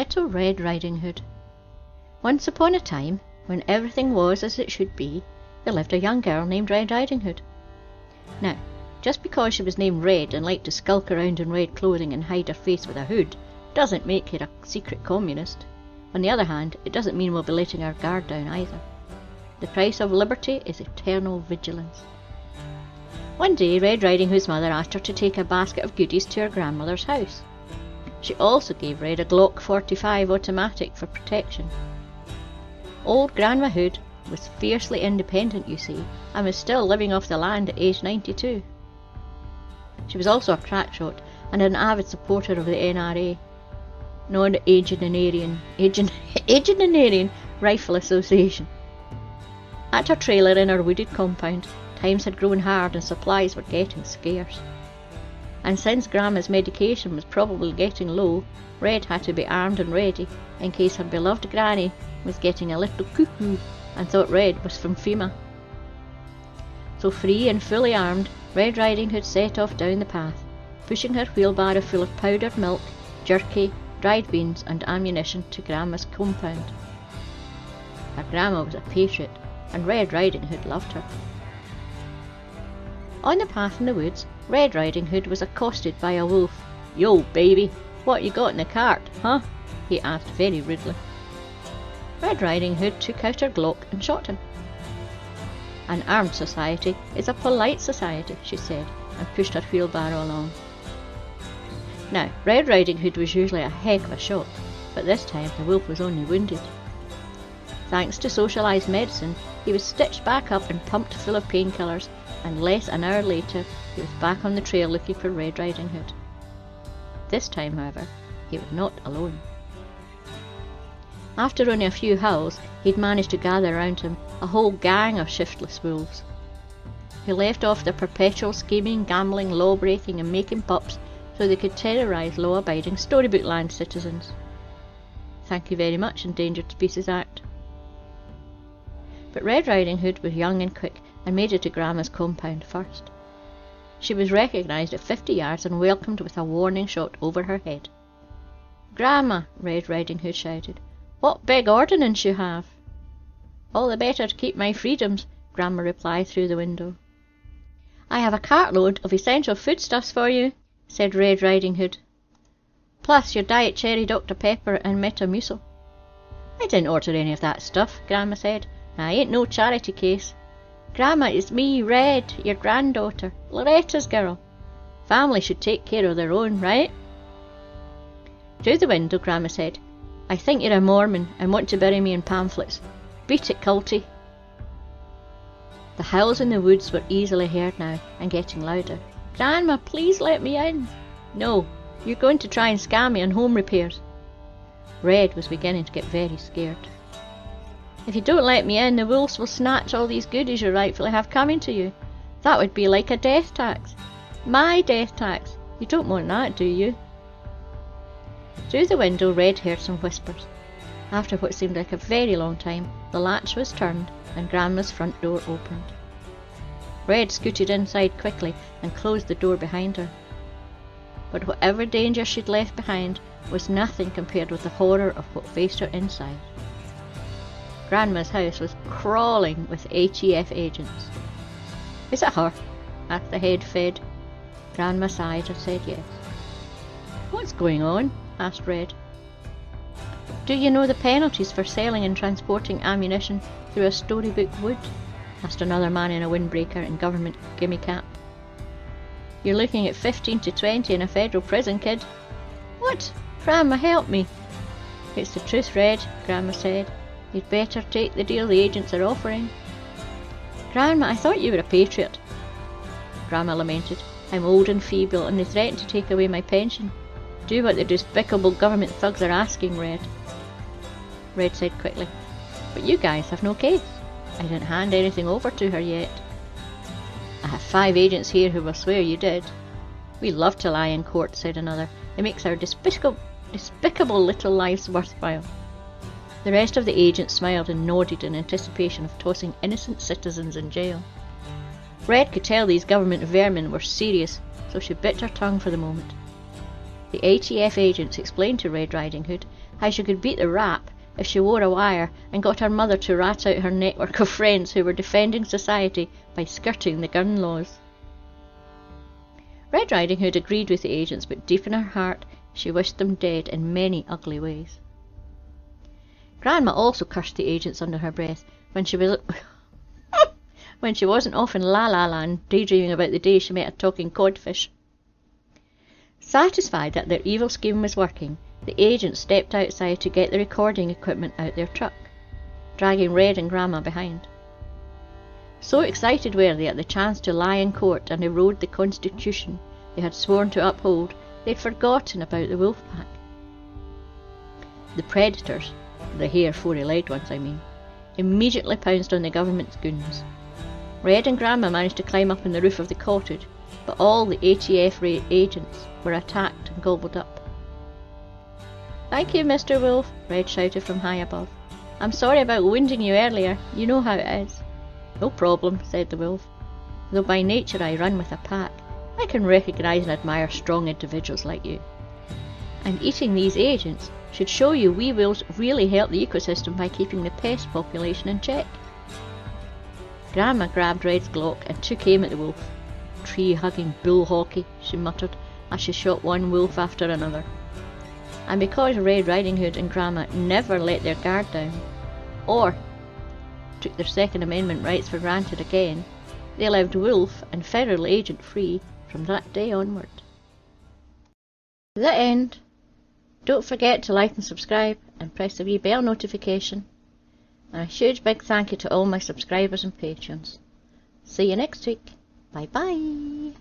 Little Red Riding Hood. Once upon a time, when everything was as it should be, there lived a young girl named Red Riding Hood. Now, just because she was named Red and liked to skulk around in red clothing and hide her face with a hood, doesn't make her a secret communist. On the other hand, it doesn't mean we'll be letting our guard down either. The price of liberty is eternal vigilance. One day, Red Riding Hood's mother asked her to take a basket of goodies to her grandmother's house. She also gave Red a Glock 45 automatic for protection. Old Grandma Hood was fiercely independent, you see, and was still living off the land at age 92. She was also a crack shot and an avid supporter of the NRA, Non-Agenarian Rifle Association. At her trailer in her wooded compound, times had grown hard and supplies were getting scarce. And since Grandma's medication was probably getting low, Red had to be armed and ready in case her beloved Granny was getting a little cuckoo and thought Red was from FEMA. So free and fully armed, Red Riding Hood set off down the path, pushing her wheelbarrow full of powdered milk, jerky, dried beans and ammunition to Grandma's compound. Her Grandma was a patriot, and Red Riding Hood loved her. On the path in the woods, Red Riding Hood was accosted by a wolf. "Yo, baby, what you got in the cart, huh?" he asked very rudely. Red Riding Hood took out her Glock and shot him. "An armed society is a polite society," she said, and pushed her wheelbarrow along. Now, Red Riding Hood was usually a heck of a shot, but this time the wolf was only wounded. Thanks to socialised medicine, he was stitched back up and pumped full of painkillers, and less an hour later he was back on the trail looking for Red Riding Hood. This time, however, he was not alone. After only a few howls, he'd managed to gather around him a whole gang of shiftless wolves, who left off their perpetual scheming, gambling, law-breaking and making pups so they could terrorise law-abiding Storybook Land citizens. Thank you very much, Endangered Species Act. But Red Riding Hood was young and quick and made it to Grandma's compound first. She was recognised at 50 yards and welcomed with a warning shot over her head. "Grandma," Red Riding Hood shouted, "what big ordnance you have!" "All the better to keep my freedoms," Grandma replied through the window. "I have a cartload of essential foodstuffs for you," said Red Riding Hood. "Plus your Diet Cherry Dr. Pepper and Metamucil." "I didn't order any of that stuff," Grandma said. "I ain't no charity case. Grandma, it's me, Red, your granddaughter, Loretta's girl. Family should take care of their own, right?" Through the window, Grandma said, "I think you're a Mormon and want to bury me in pamphlets. Beat it, culty." The howls in the woods were easily heard now and getting louder. "Grandma, please let me in." "No, you're going to try and scam me on home repairs." Red was beginning to get very scared. "If you don't let me in, the wolves will snatch all these goodies you rightfully have coming to you. That would be like a death tax. My death tax. You don't want that, do you?" Through the window, Red heard some whispers. After what seemed like a very long time, the latch was turned and Grandma's front door opened. Red scooted inside quickly and closed the door behind her. But whatever danger she'd left behind was nothing compared with the horror of what faced her inside. Grandma's house was crawling with ATF agents. "Is it her?" asked the head fed. Grandma sighed and said yes. "What's going on?" asked Red. "Do you know the penalties for selling and transporting ammunition through a storybook wood?" asked another man in a windbreaker and government gimme cap. "You're looking at 15 to 20 in a federal prison, kid." "What? Grandma, help me." "It's the truth, Red," Grandma said. "You'd better take the deal the agents are offering." "Grandma, I thought you were a patriot." Grandma lamented. "I'm old and feeble and they threaten to take away my pension. Do what the despicable government thugs are asking, Red." Red said quickly, "But you guys have no case. I didn't hand anything over to her yet." "I have 5 agents here who will swear you did." "We love to lie in court," said another. "It makes our despicable little lives worthwhile." The rest of the agents smiled and nodded in anticipation of tossing innocent citizens in jail. Red could tell these government vermin were serious, so she bit her tongue for the moment. The ATF agents explained to Red Riding Hood how she could beat the rap if she wore a wire and got her mother to rat out her network of friends who were defending society by skirting the gun laws. Red Riding Hood agreed with the agents, but deep in her heart she wished them dead in many ugly ways. Grandma also cursed the agents under her breath when she was when she wasn't off in La La Land daydreaming about the day she met a talking codfish. Satisfied that their evil scheme was working, the agents stepped outside to get the recording equipment out their truck, dragging Red and Grandma behind. So excited were they at the chance to lie in court and erode the Constitution they had sworn to uphold, they'd forgotten about the wolf pack. The predators, the hare 4-legged ones I mean, immediately pounced on the government's goons. Red and Grandma managed to climb up on the roof of the cottage, but all the ATF agents were attacked and gobbled up. "Thank you, Mr. Wolf," Red shouted from high above. "I'm sorry about wounding you earlier. You know how it is." "No problem," said the wolf. "Though by nature I run with a pack, I can recognise and admire strong individuals like you. And eating these agents should show you we wolves really help the ecosystem by keeping the pest population in check." Grandma grabbed Red's Glock and took aim at the wolf. "Tree-hugging bull hockey," she muttered as she shot one wolf after another. And because Red Riding Hood and Grandma never let their guard down, or took their Second Amendment rights for granted again, they lived wolf and federal agent free from that day onward. The end. Don't forget to like and subscribe and press the wee bell notification. And a huge big thank you to all my subscribers and patrons. See you next week. Bye bye.